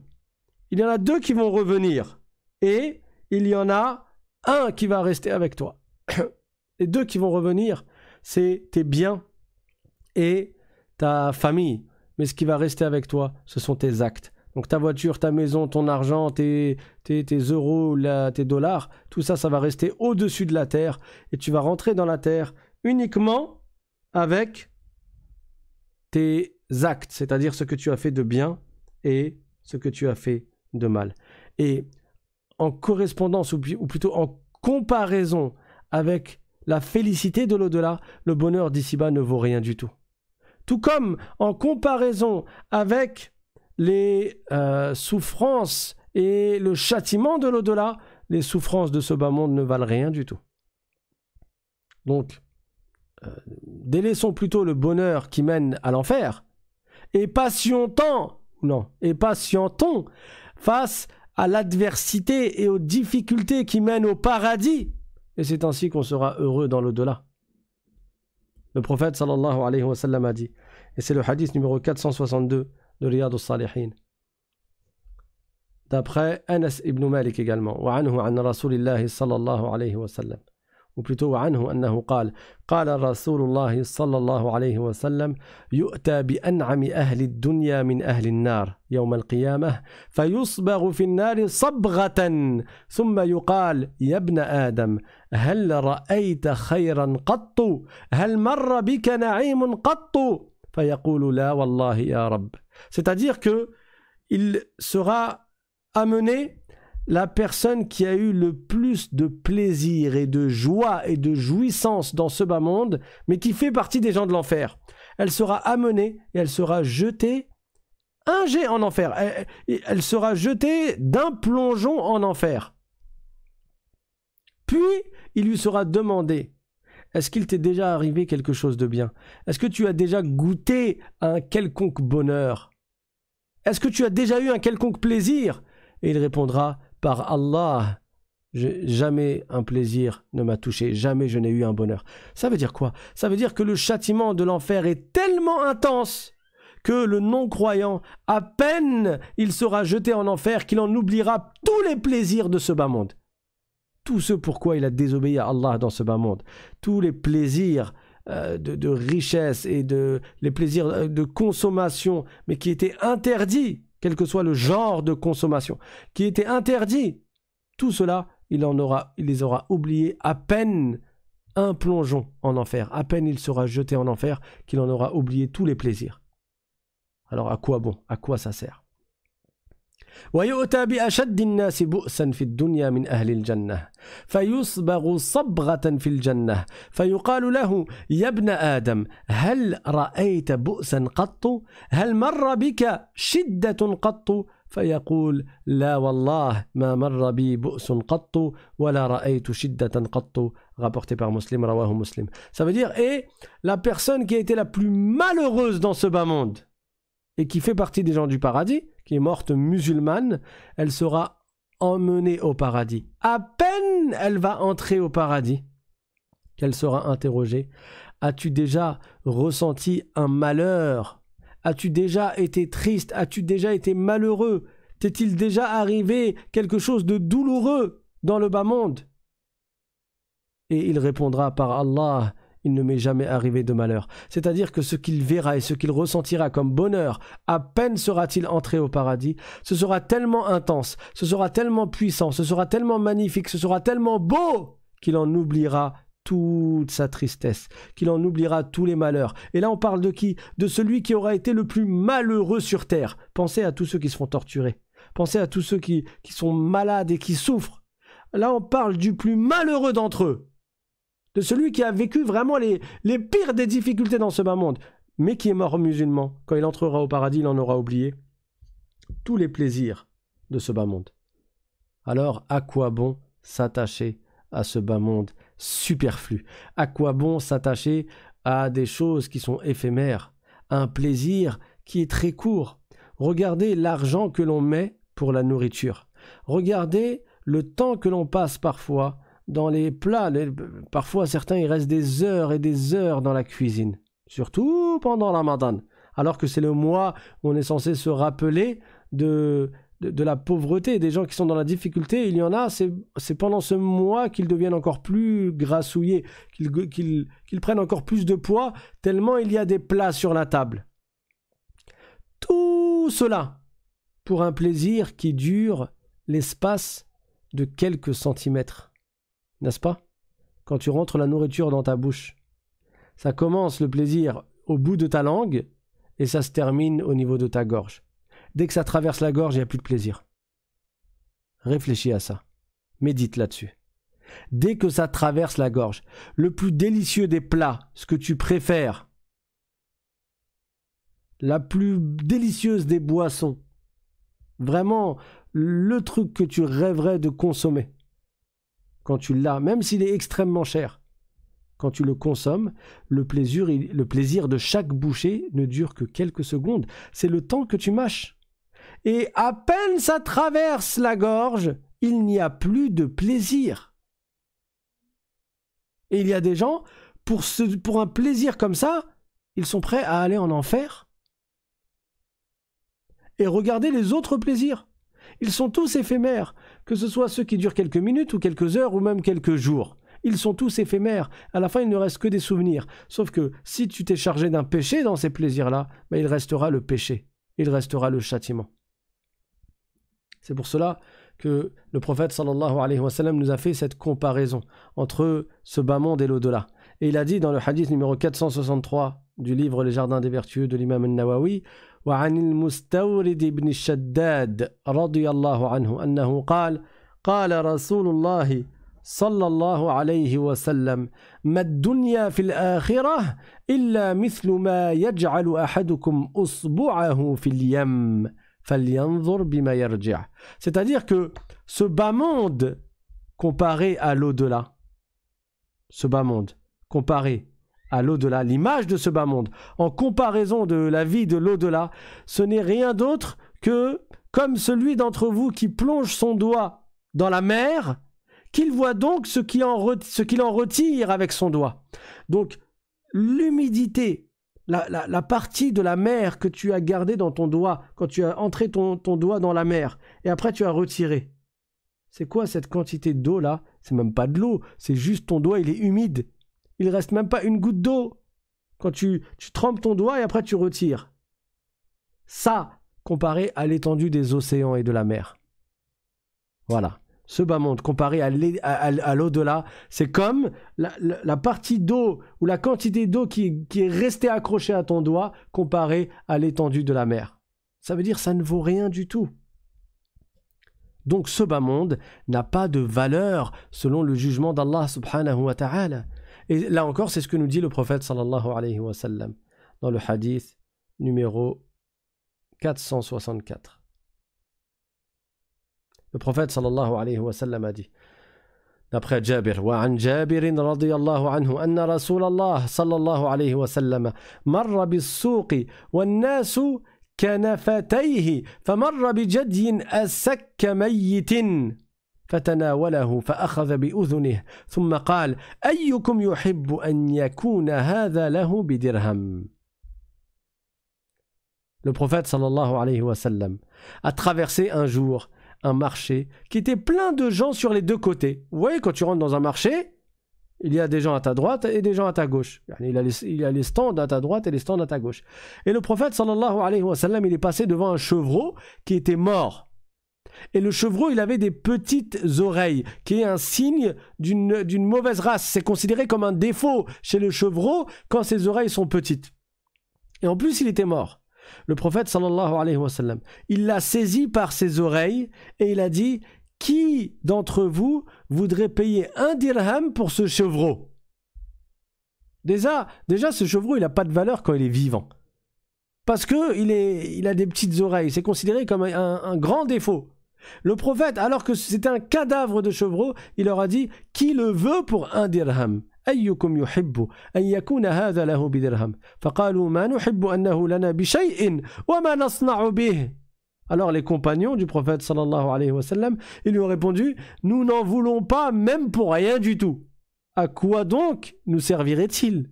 Il y en a deux qui vont revenir et il y en a un qui va rester avec toi. Les deux qui vont revenir, c'est tes biens et ta famille. Mais ce qui va rester avec toi, ce sont tes actes. Donc ta voiture, ta maison, ton argent, tes euros, tes dollars, tout ça, ça va rester au-dessus de la terre. Et tu vas rentrer dans la terre uniquement avec tes actes, c'est-à-dire ce que tu as fait de bien et ce que tu as fait de mal. Et en correspondance, ou plutôt en comparaison avec la félicité de l'au-delà, le bonheur d'ici-bas ne vaut rien du tout. Tout comme en comparaison avec les souffrances et le châtiment de l'au-delà, les souffrances de ce bas monde ne valent rien du tout. Donc, délaissons plutôt le bonheur qui mène à l'enfer et patientons face à l'adversité et aux difficultés qui mènent au paradis. Et c'est ainsi qu'on sera heureux dans l'au-delà. Le prophète sallallahu alayhi wa sallam a dit, et c'est le hadith numéro 462 de Riyad al-Salihin, d'après Anas ibn Malik également, وعنه عن رسول الله صلى الله عليه وسلم, ou plutôt وعنه أنه قال قال رسول الله صلى الله عليه وسلم يؤتى بأنعم أهل الدنيا من أهل النار يوم القيامة فيصبغ في النار صبغة ثم يقال يا ابن آدم هل رأيت خيرا قط هل مر بك نعيم قط فيقول لا والله يا رب. C'est-à-dire que il sera amené la personne qui a eu le plus de plaisir et de joie et de jouissance dans ce bas monde, mais qui fait partie des gens de l'enfer. Elle sera amenée et elle sera jetée un jet en enfer. Elle sera jetée d'un plongeon en enfer. Puis, il lui sera demandé, est-ce qu'il t'est déjà arrivé quelque chose de bien? Est-ce que tu as déjà goûté un quelconque bonheur? Est-ce que tu as déjà eu un quelconque plaisir? Et il répondra, par Allah, jamais un plaisir ne m'a touché, jamais je n'ai eu un bonheur. Ça veut dire quoi? Ça veut dire que le châtiment de l'enfer est tellement intense que le non-croyant, à peine il sera jeté en enfer, qu'il en oubliera tous les plaisirs de ce bas monde. Tout ce pourquoi il a désobéi à Allah dans ce bas monde. Tous les plaisirs de richesse et les plaisirs de consommation, mais qui étaient interdits, quel que soit le genre de consommation, qui était interdit, tout cela, il les aura oubliés à peine un plongeon en enfer, à peine il sera jeté en enfer qu'il en aura oublié tous les plaisirs. Alors à quoi bon? À quoi ça sert? ويؤتى بأشد الناس بؤسا في الدنيا من أهل الجنة فيصبغ صبغة في الجنة فيقال له يا ابن آدم هل رأيت بؤسا قط هل مر بك شدة قط فيقول لا والله ما مر بي بؤس قط ولا رأيت شدة قط rapporté par Muslim, rawahu Muslim. Ça veut dire, et la personne qui a été la plus malheureuse dans ce bas monde et qui fait partie des gens du paradis, qui est morte musulmane, elle sera emmenée au paradis. À peine elle va entrer au paradis, qu'elle sera interrogée. As-tu déjà ressenti un malheur? As-tu déjà été triste? As-tu déjà été malheureux? T'est-il déjà arrivé quelque chose de douloureux dans le bas monde? Et il répondra par Allah, il ne m'est jamais arrivé de malheur. C'est-à-dire que ce qu'il verra et ce qu'il ressentira comme bonheur, à peine sera-t-il entré au paradis, ce sera tellement intense, ce sera tellement puissant, ce sera tellement magnifique, ce sera tellement beau qu'il en oubliera toute sa tristesse, qu'il en oubliera tous les malheurs. Et là on parle de qui? De celui qui aura été le plus malheureux sur terre. Pensez à tous ceux qui se font torturer. Pensez à tous ceux qui sont malades et qui souffrent. Là on parle du plus malheureux d'entre eux. De celui qui a vécu vraiment les pires des difficultés dans ce bas monde, mais qui est mort musulman. Quand il entrera au paradis, il en aura oublié tous les plaisirs de ce bas monde. Alors, à quoi bon s'attacher à ce bas monde superflu? À quoi bon s'attacher à des choses qui sont éphémères, à un plaisir qui est très court? Regardez l'argent que l'on met pour la nourriture. Regardez le temps que l'on passe parfois dans les plats. Parfois, certains, ils restent des heures et des heures dans la cuisine, surtout pendant le Ramadan, alors que c'est le mois où on est censé se rappeler de la pauvreté, des gens qui sont dans la difficulté. Il y en a, c'est pendant ce mois qu'ils deviennent encore plus grassouillés, qu'ils prennent encore plus de poids, tellement il y a des plats sur la table. Tout cela pour un plaisir qui dure l'espace de quelques centimètres. N'est-ce pas? Quand tu rentres la nourriture dans ta bouche, ça commence le plaisir au bout de ta langue et ça se termine au niveau de ta gorge. Dès que ça traverse la gorge, il n'y a plus de plaisir. Réfléchis à ça. Médite là-dessus. Dès que ça traverse la gorge, le plus délicieux des plats, ce que tu préfères, la plus délicieuse des boissons, vraiment le truc que tu rêverais de consommer, quand tu l'as, même s'il est extrêmement cher, quand tu le consommes, le plaisir de chaque bouchée ne dure que quelques secondes. C'est le temps que tu mâches. Et à peine ça traverse la gorge, il n'y a plus de plaisir. Et il y a des gens, pour un plaisir comme ça, ils sont prêts à aller en enfer. Et regardez les autres plaisirs. Ils sont tous éphémères, que ce soit ceux qui durent quelques minutes ou quelques heures ou même quelques jours. Ils sont tous éphémères. À la fin, il ne reste que des souvenirs. Sauf que si tu t'es chargé d'un péché dans ces plaisirs-là, il restera le péché. Il restera le châtiment. C'est pour cela que le prophète sallallahu alayhi wa sallam nous a fait cette comparaison entre ce bas monde et l'au-delà. Et il a dit dans le hadith numéro 463 du livre Les Jardins des Vertueux de l'imam al-Nawawi, وعن المستورد بن الشداد رضي الله عنه أنه قال رسول الله صلى الله عليه وسلم ما الدنيا في الآخرة إلا مثل ما يجعل أحدكم أصبعه في اليم فلينظر بما يرجع. C'est-à-dire que ce bas monde comparé à l'au-delà, ce bas monde comparé à l'au-delà, l'image de ce bas monde, en comparaison de la vie de l'au-delà, ce n'est rien d'autre que comme celui d'entre vous qui plonge son doigt dans la mer, qu'il voit donc ce qu'il en retire avec son doigt. Donc, l'humidité, la partie de la mer que tu as gardée dans ton doigt, quand tu as entré ton doigt dans la mer, et après tu as retiré. C'est quoi cette quantité d'eau-là? C'est même pas de l'eau, c'est juste ton doigt, il est humide. Il ne reste même pas une goutte d'eau quand tu trempes ton doigt et après tu retires. Ça, comparé à l'étendue des océans et de la mer. Voilà. Ce bas monde, comparé à l'au-delà, c'est comme la partie d'eau ou la quantité d'eau qui est restée accrochée à ton doigt comparé à l'étendue de la mer. Ça veut dire que ça ne vaut rien du tout. Donc ce bas monde n'a pas de valeur selon le jugement d'Allah subhanahu wa ta'ala. Et là encore, c'est ce que nous dit le prophète sallallahu alayhi wa sallam dans le hadith numéro 464. Le prophète sallallahu alayhi wa sallam a dit, d'après Jabir, وعن جابر رضي الله عنه أن رسول الله صلى الله عليه وسلم مر بالسوق والناس كنفتيه فمر بجدي أسك ميت فتناوله فأخذ بأذنه ثم قال أيكم يحب أن يكون هذا له بدرهم. Le prophète sallallahu alayhi wa sallam a traversé un jour un marché qui était plein de gens sur les deux côtés. Vous voyez, quand tu rentres dans un marché, il y a des gens à ta droite et des gens à ta gauche. Il y a les stands à ta droite et les stands à ta gauche. Et le prophète sallallahu alayhi wa sallam, il est passé devant un chevreau qui était mort. Et le chevreau, il avait des petites oreilles, qui est un signe d'une mauvaise race. C'est considéré comme un défaut chez le chevreau quand ses oreilles sont petites. Et en plus, il était mort. Le prophète sallallahu alayhi wa sallam, il l'a saisi par ses oreilles et il a dit: qui d'entre vous voudrait payer 1 dirham pour ce chevreau? Déjà, ce chevreau, il n'a pas de valeur quand il est vivant. Parce qu'il a des petites oreilles. C'est considéré comme un grand défaut. Le prophète, alors que c'était un cadavre de chevreau, il leur a dit: qui le veut pour 1 dirham? أيكم يحب أن يكون هذا له بدرهم فقالوا ما نحب أنه لنا بشيء وما نصنع به. Alors les compagnons du prophète sallallahu alayhi wa sallam, ils lui ont répondu: nous n'en voulons pas même pour rien du tout. À quoi donc nous servirait-il?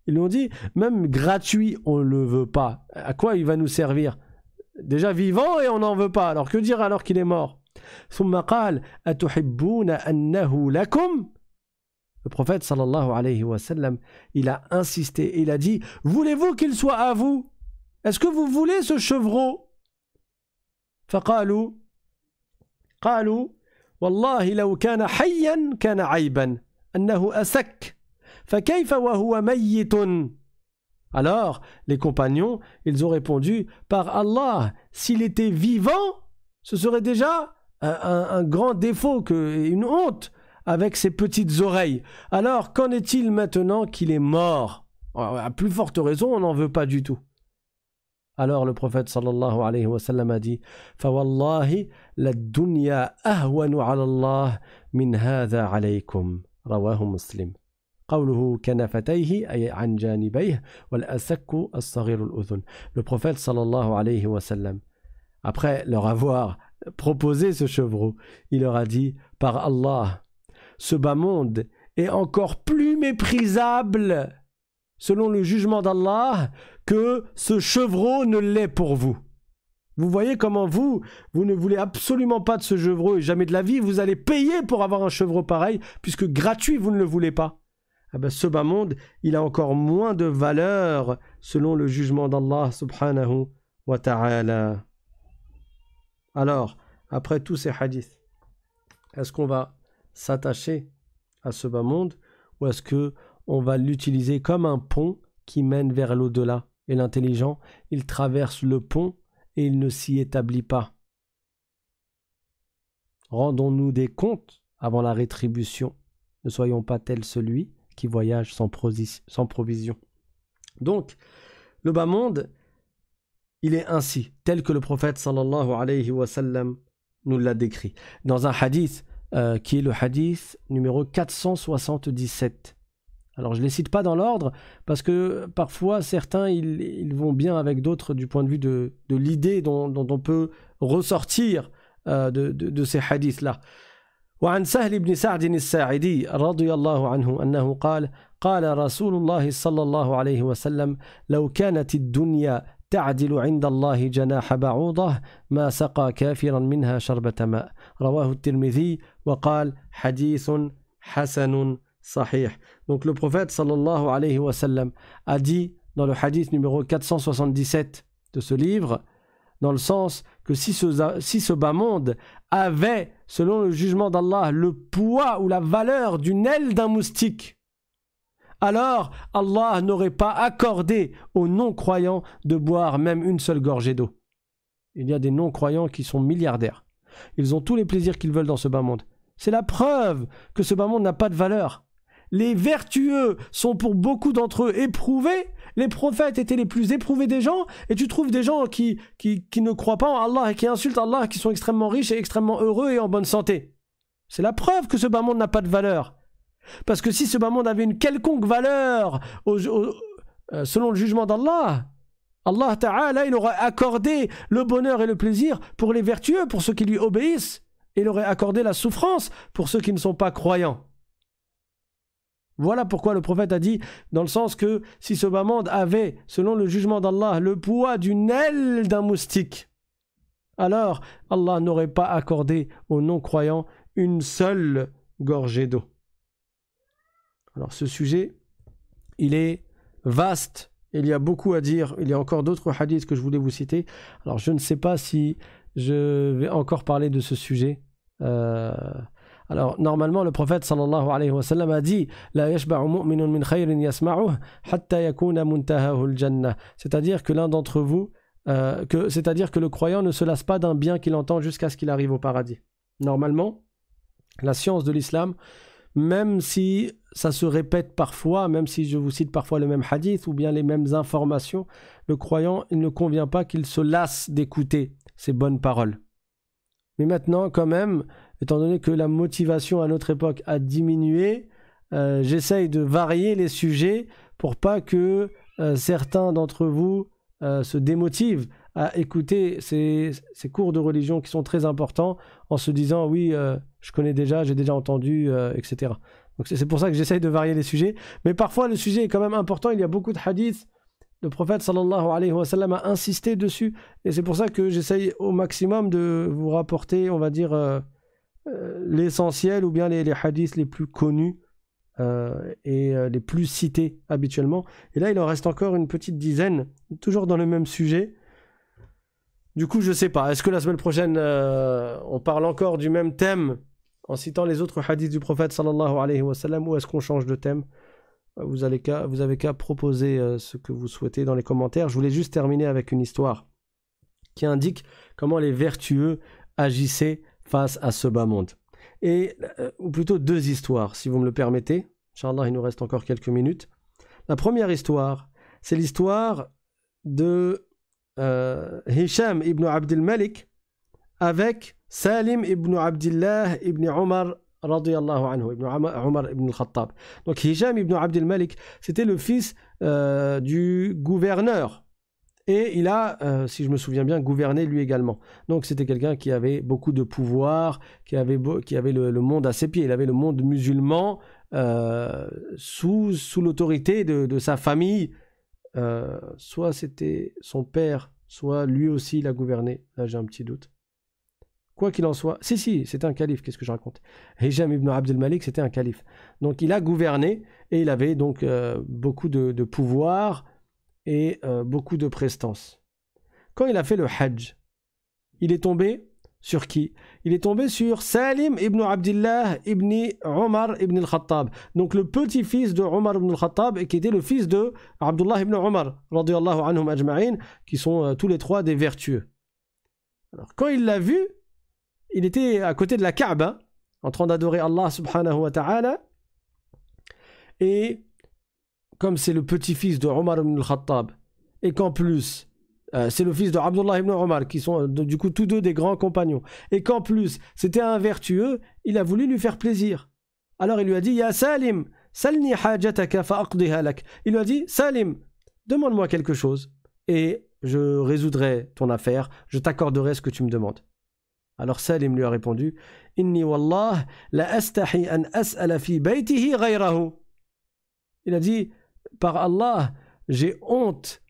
Ils lui ont dit: même gratuit on ne le veut pas. À quoi il va nous servir? Déjà vivant et on n'en veut pas. Alors que dire alors qu'il est mort? ثم قال أتحبون أنه لكم. Le prophète sallallahu alayhi wa sallam, il a insisté et il a dit: voulez-vous qu'il soit à vous? Est-ce que vous voulez ce chevreau? فقالوا والله لو كان حيا كان عيبا أنه أسك فكيف وهو ميت. Alors les compagnons, ils ont répondu: par Allah, s'il était vivant, ce serait déjà un grand défaut, une honte avec ses petites oreilles. Alors, qu'en est-il maintenant qu'il est mort? À plus forte raison, on n'en veut pas du tout. Alors le prophète sallallahu alayhi wa sallam a dit: فَوَاللَّهِ لَلدُّنْيَا أَهْوَنُ عَلَى اللَّهِ مِنْ هَذَا عَلَيْكُمْ. رواه مسلم. قوله كنفتيه أي عن جانبيه والأسك الصغير الأذن. Le prophète sallallahu alayhi wa sallam, après leur avoir proposé ce chevreau, il leur a dit: par Allah, ce bas monde est encore plus méprisable selon le jugement d'Allah que ce chevreau ne l'est pour vous. Vous voyez comment vous ne voulez absolument pas de ce chevreau et jamais de la vie vous allez payer pour avoir un chevreau pareil, puisque gratuit vous ne le voulez pas. Ah ben, ce bas monde, il a encore moins de valeur selon le jugement d'Allah subhanahu wa ta'ala. Alors, après tous ces hadiths, est-ce qu'on va s'attacher à ce bas monde ou est-ce que on va l'utiliser comme un pont qui mène vers l'au-delà? Et l'intelligent, il traverse le pont et il ne s'y établit pas. Rendons-nous des comptes avant la rétribution. Ne soyons pas tel celui qui voyage sans provision. Donc, le bas monde, il est ainsi, tel que le prophète sallallahu alayhi wa sallam nous l'a décrit. Dans un hadith qui est le hadith numéro 477. Alors je ne les cite pas dans l'ordre parce que parfois certains ils vont bien avec d'autres du point de vue de l'idée dont on peut ressortir de ces hadiths-là. وعن سهل بن سعد الساعدي رضي الله عنه أنه قال رسول الله صلى الله عليه وسلم لو كانت الدنيا تعدل عند الله جناح بعوضة ما سقى كافرا منها شربة ماء. رواه الترمذي وقال حديث حسن صحيح. Donc le prophète sallallahu alayhi wa sallam a dit dans le hadith numéro 477 de ce livre, dans le sens que si ce bas monde avait, selon le jugement d'Allah, le poids ou la valeur d'une aile d'un moustique, alors Allah n'aurait pas accordé aux non-croyants de boire même une seule gorgée d'eau. Il y a des non-croyants qui sont milliardaires. Ils ont tous les plaisirs qu'ils veulent dans ce bas monde. C'est la preuve que ce bas monde n'a pas de valeur. Les vertueux sont pour beaucoup d'entre eux éprouvés Les prophètes étaient les plus éprouvés des gens, et tu trouves des gens qui ne croient pas en Allah et qui insultent Allah, qui sont extrêmement riches et extrêmement heureux et en bonne santé. C'est la preuve que ce bas monde n'a pas de valeur. Parce que si ce bas monde avait une quelconque valeur selon le jugement d'Allah, Allah Ta'ala, il aurait accordé le bonheur et le plaisir pour les vertueux, pour ceux qui lui obéissent, et il aurait accordé la souffrance pour ceux qui ne sont pas croyants. Voilà pourquoi le prophète a dit, dans le sens que si ce bas monde avait, selon le jugement d'Allah, le poids d'une aile d'un moustique, alors Allah n'aurait pas accordé aux non-croyants une seule gorgée d'eau. Alors ce sujet, il est vaste, il y a beaucoup à dire, il y a encore d'autres hadiths que je voulais vous citer. Alors je ne sais pas si je vais encore parler de ce sujet. Alors normalement le prophète sallallahu alayhi wa sallam a dit la yashba'u mu'minun min khayrin yasma'uhu hatta yakuna muntahahu al-jannah, c'est-à-dire que l'un d'entre vous c'est-à-dire que le croyant ne se lasse pas d'un bien qu'il entend jusqu'à ce qu'il arrive au paradis. Normalement, la science de l'islam, même si ça se répète parfois, même si je vous cite parfois le même hadith ou bien les mêmes informations, le croyant, il ne convient pas qu'il se lasse d'écouter ces bonnes paroles. Mais maintenant, quand même, étant donné que la motivation à notre époque a diminué, j'essaye de varier les sujets pour pas que certains d'entre vous se démotivent à écouter ces cours de religion qui sont très importants en se disant oui, je connais déjà, j'ai déjà entendu, etc. Donc c'est pour ça que j'essaye de varier les sujets. Mais parfois le sujet est quand même important, il y a beaucoup de hadiths. Le prophète sallallahu alayhi wa sallam a insisté dessus et c'est pour ça que j'essaye au maximum de vous rapporter, on va dire, l'essentiel ou bien les hadiths les plus connus et les plus cités habituellement. Et là il en reste encore une petite dizaine, toujours dans le même sujet. Du coup je sais pas, est-ce que la semaine prochaine on parle encore du même thème en citant les autres hadiths du prophète sallallahu alayhi wa sallam, ou est-ce qu'on change de thème? Vous avez qu'à proposer ce que vous souhaitez dans les commentaires. Je voulais juste terminer avec une histoire qui indique comment les vertueux agissaient face à ce bas monde. Ou plutôt deux histoires, si vous me le permettez. Inch'Allah, il nous reste encore quelques minutes. La première histoire, c'est l'histoire de Hisham ibn Abdel Malik avec Salim ibn Abdillah ibn Omar radiyallahu anhu, ibn Omar ibn al-Khattab. Donc Hisham ibn Abdel Malik, c'était le fils du gouverneur. Et il a, si je me souviens bien, gouverné lui également. Donc c'était quelqu'un qui avait beaucoup de pouvoir, qui avait le monde à ses pieds. Il avait le monde musulman sous l'autorité de sa famille. Soit c'était son père, soit lui aussi il a gouverné. Là j'ai un petit doute. Quoi qu'il en soit, si, c'était un calife, qu'est-ce que je raconte? Hisham ibn Abdel Malik, c'était un calife. Donc il a gouverné et il avait donc beaucoup de pouvoir et beaucoup de prestance. Quand il a fait le Hajj, il est tombé sur qui? Il est tombé sur Salim ibn Abdillah ibn Omar ibn al-Khattab. Donc le petit-fils de Omar ibn al-Khattab et qui était le fils de Abdullah ibn Omar, radiyallahu anhum ajma'in, qui sont tous les trois des vertueux. Alors quand il l'a vu, il était à côté de la Kaaba, en train d'adorer Allah subhanahu wa ta'ala. Et comme c'est le petit-fils de Omar ibn al-Khattab, et qu'en plus, c'est le fils de Abdullah ibn Omar, qui sont du coup tous deux des grands compagnons, et qu'en plus, c'était un vertueux, il a voulu lui faire plaisir. Alors il lui a dit, Ya Salim, salni hajataka fa'aqdiha lak. Il lui a dit, Salim, demande-moi quelque chose, et je résoudrai ton affaire, je t'accorderai ce que tu me demandes. Alors Salim lui a répondu, Inni wallah la astahi an as'ala fi baytihi ghayrahu. Il a dit, par Allah, j'ai honte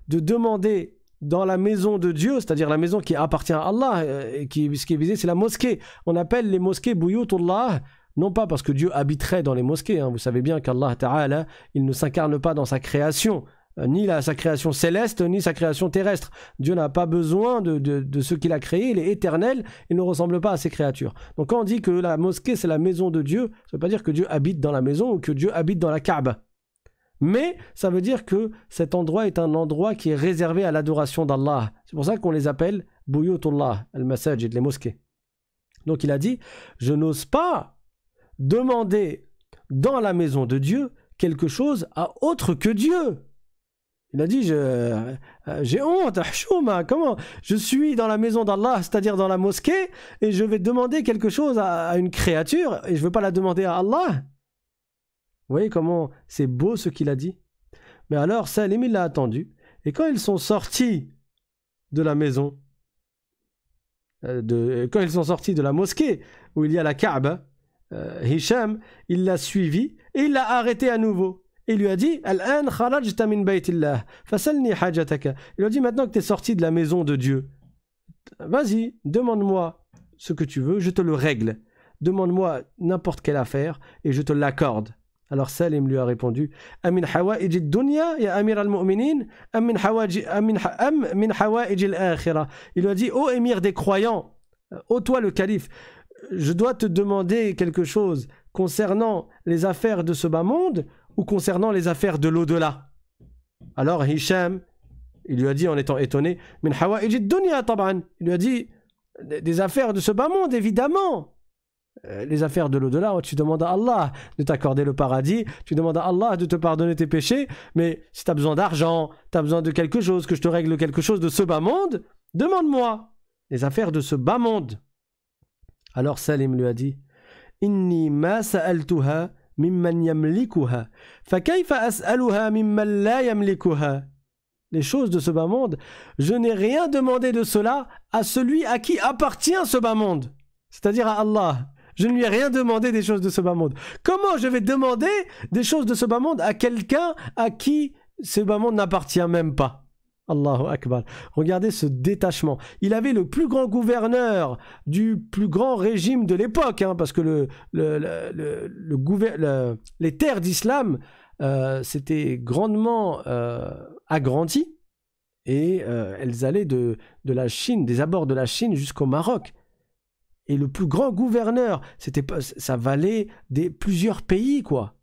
de demander dans la maison de Dieu, c'est-à-dire la maison qui appartient à Allah, ce qui est visé, c'est la mosquée. On appelle les mosquées Buyutullah, non pas parce que Dieu habiterait dans les mosquées, hein. Vous savez bien qu'Allah Ta'ala, il ne s'incarne pas dans sa création, ni sa création céleste, ni sa création terrestre. Dieu n'a pas besoin de ce qu'il a créé, il est éternel, il ne ressemble pas à ses créatures. Donc quand on dit que la mosquée c'est la maison de Dieu, ça ne veut pas dire que Dieu habite dans la maison ou que Dieu habite dans la Kaaba. Mais ça veut dire que cet endroit est un endroit qui est réservé à l'adoration d'Allah. C'est pour ça qu'on les appelle Buyutullah, al-Masajid, les mosquées. Donc il a dit, je n'ose pas demander dans la maison de Dieu quelque chose à autre que Dieu. Il a dit, j'ai honte, Hchouma, comment? Je suis dans la maison d'Allah, c'est-à-dire dans la mosquée, et je vais demander quelque chose à une créature, et je ne veux pas la demander à Allah. Vous voyez comment c'est beau ce qu'il a dit? Mais alors, Salim, il l'a attendu, et quand ils sont sortis de la maison, quand ils sont sortis de la mosquée, où il y a la Kaaba, Hicham, il l'a suivi, et il l'a arrêté à nouveau. Il lui a dit, Al-an kharajta min baytillah, fasalni hajataka. Il lui a dit, maintenant que tu es sorti de la maison de Dieu, vas-y, demande-moi ce que tu veux, je te le règle. Demande-moi n'importe quelle affaire et je te l'accorde. Alors Salim lui a répondu, Amin hawa'ij ad-dunya ya amir al-mu'minin, am min hawa'ij al-akhirah. Il lui a dit, ô émir des croyants, ô toi le calife, je dois te demander quelque chose concernant les affaires de ce bas monde ou concernant les affaires de l'au-delà. Alors Hicham, il lui a dit en étant étonné, Min hawa'ij ad-dunya taban. Il lui a dit, des affaires de ce bas monde, évidemment. Les affaires de l'au-delà, tu demandes à Allah de t'accorder le paradis, tu demandes à Allah de te pardonner tes péchés, mais si tu as besoin d'argent, tu as besoin de quelque chose, que je te règle quelque chose de ce bas monde, demande-moi. Les affaires de ce bas monde. Alors Salim lui a dit, Inni ma sa'altuha mimman yamlikuha, fa kayfa as'aluha mimman la yamlikuha. Les choses de ce bas monde, je n'ai rien demandé de cela à celui à qui appartient ce bas monde, c'est-à-dire à Allah. Je ne lui ai rien demandé des choses de ce bas monde. Comment je vais demander des choses de ce bas monde à quelqu'un à qui ce bas monde n'appartient même pas? Allahu Akbar. Regardez ce détachement. Il avait le plus grand gouverneur du plus grand régime de l'époque, hein, parce que les terres d'islam s'étaient grandement agrandies et elles allaient de la Chine, des abords de la Chine jusqu'au Maroc. Et le plus grand gouverneur, ça valait plusieurs pays, quoi.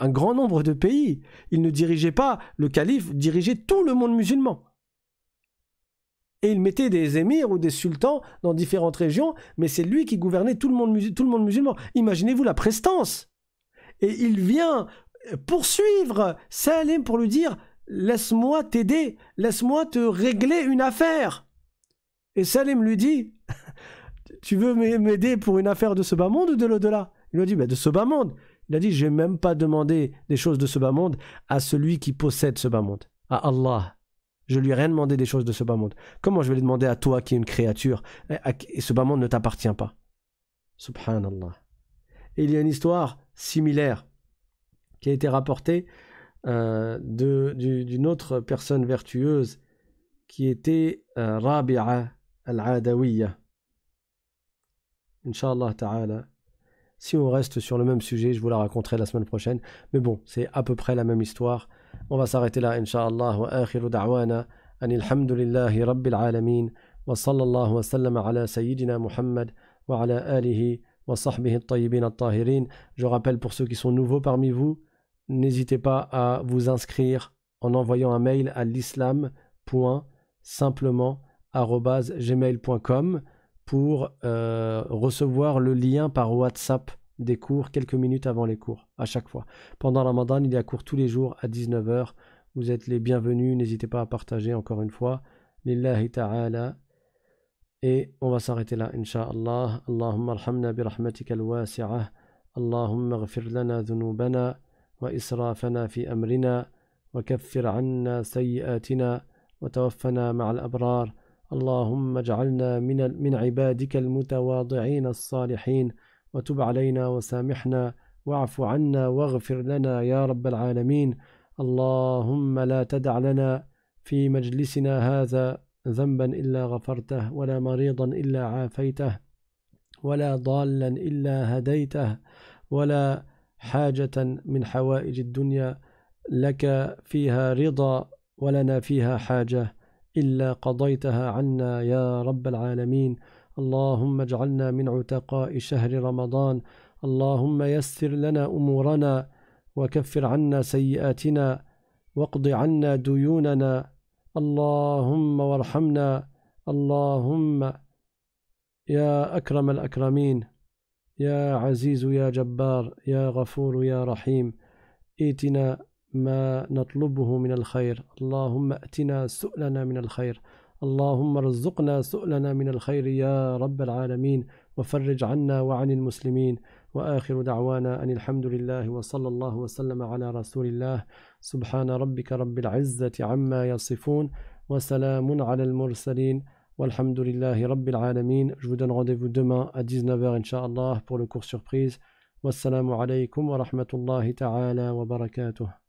Un grand nombre de pays. Il ne dirigeait pas, le calife dirigeait tout le monde musulman. Et il mettait des émirs ou des sultans dans différentes régions, mais c'est lui qui gouvernait tout le monde musulman. Imaginez-vous la prestance. Et il vient poursuivre Salim pour lui dire, laisse-moi t'aider, laisse-moi te régler une affaire. Et Salim lui dit, tu veux m'aider pour une affaire de ce bas monde ou de l'au-delà? Il lui a dit, de ce bas monde. Il a dit, je n'ai même pas demandé des choses de ce bas monde à celui qui possède ce bas monde, à Allah. Je lui ai rien demandé des choses de ce bas monde. Comment je vais lui demander à toi qui es une créature et ce bas monde ne t'appartient pas? Subhanallah. Et il y a une histoire similaire qui a été rapportée d'une autre personne vertueuse qui était Rabi'a al-Adawiyya. Inch'Allah ta'ala. Si on reste sur le même sujet, je vous la raconterai la semaine prochaine. Mais bon, c'est à peu près la même histoire. On va s'arrêter là, Inch'Allah. Wa akhiru da'wana anil hamdulillahi rabbil alamin. Wa sallallahu wa sallam ala sayyidina Muhammad wa ala alihi wa sahbihi at-tayyibin at-tahirin. Je rappelle pour ceux qui sont nouveaux parmi vous, n'hésitez pas à vous inscrire en envoyant un mail à l'islam.simplement@gmail.com pour recevoir le lien par WhatsApp des cours quelques minutes avant les cours, à chaque fois. Pendant Ramadan, il y a cours tous les jours à 19h. Vous êtes les bienvenus, n'hésitez pas à partager encore une fois. Lillahi ta'ala. Et on va s'arrêter là, Inch'Allah. Allahumma arhamna bi rahmatika al-wasi'ah. Allahumma ghfir lana dhunubana wa israfana fi amrina wa kaffir anna sayyi'atina wa tawaffana ma'al abrar. اللهم اجعلنا من عبادك المتواضعين الصالحين وتب علينا وسامحنا واعف عنا واغفر لنا يا رب العالمين. اللهم لا تدع لنا في مجلسنا هذا ذنبا إلا غفرته ولا مريضا إلا عافيته ولا ضالا إلا هديته ولا حاجة من حوائج الدنيا لك فيها رضا ولنا فيها حاجة إلا قضيتها عنا يا رب العالمين. اللهم اجعلنا من عتقاء شهر رمضان. اللهم يسر لنا أمورنا وكفر عنا سيئاتنا واقض عنا ديوننا. اللهم وارحمنا. اللهم يا أكرم الأكرمين يا عزيز يا جبار يا غفور يا رحيم ائتنا ما نطلبه من الخير. اللهم أتنا سؤلنا من الخير. اللهم ارزقنا سؤلنا من الخير يا رب العالمين، وفرج عنا وعن المسلمين. وآخر دعوانا أن الحمد لله وصلى الله وسلم على رسول الله. سبحان ربك رب العزة عما يصفون وسلام على المرسلين والحمد لله رب العالمين. Je vous donne rendez-vous demain à 19h Inch'Allah pour le cours surprise. Wassalamu alaikum wa rahmatullahi ta'ala wa barakatuh.